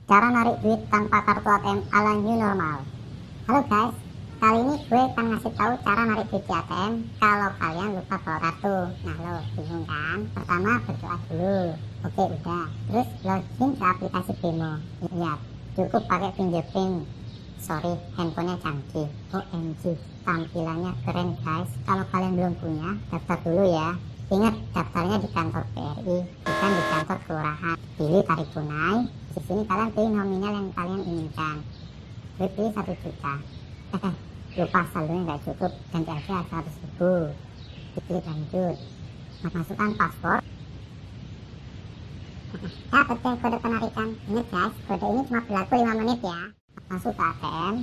Cara narik duit tanpa kartu ATM ala new normal. Halo guys, kali ini gue akan ngasih tahu cara narik duit di ATM kalau kalian lupa bawa kartu. Nah lo bingung kan? Pertama berdoa dulu. Oke udah. Terus login ke aplikasi Bimo. Lihat, cukup pakai fingerprint. Sorry, handphonenya canggih. OMG, tampilannya keren guys. Kalau kalian belum punya, daftar dulu ya. Ingat, daftarnya di kantor BRI, bukan di kantor kelurahan. Pilih tarik tunai. Di sini kalian pilih nominal yang kalian inginkan. Gue pilih 1 juta. Lupa saldonya nggak cukup, ganti aja 100.000. Diklik lanjut. Masukkan paspor. Dapat kode penarikan. Ingat guys, kode ini cuma berlaku 5 menit ya. Masuk ke ATM.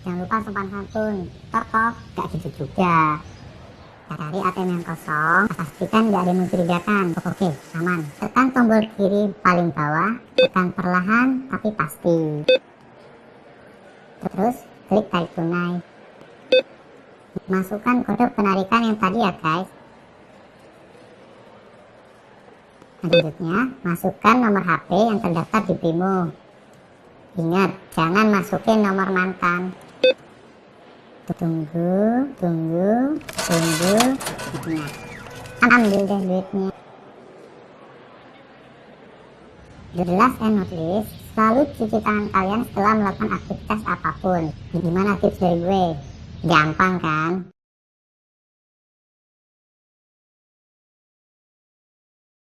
Jangan lupa sopan santun. Tok, gak gitu juga. Cari ATM yang kosong, pastikan gak ada yang mencurigakan. Oke, aman. Tekan tombol kiri paling bawah, tekan perlahan tapi pasti. Terus klik tarik tunai. Masukkan kode penarikan yang tadi ya guys. Selanjutnya, masukkan nomor HP yang terdaftar di Bimo. Ingat, jangan masukin nomor mantan. Tunggu. Nah, ambil deh duitnya. The last and not least, selalu cuci tangan kalian setelah melakukan aktivitas apapun. Gimana tips dari gue? Gampang kan?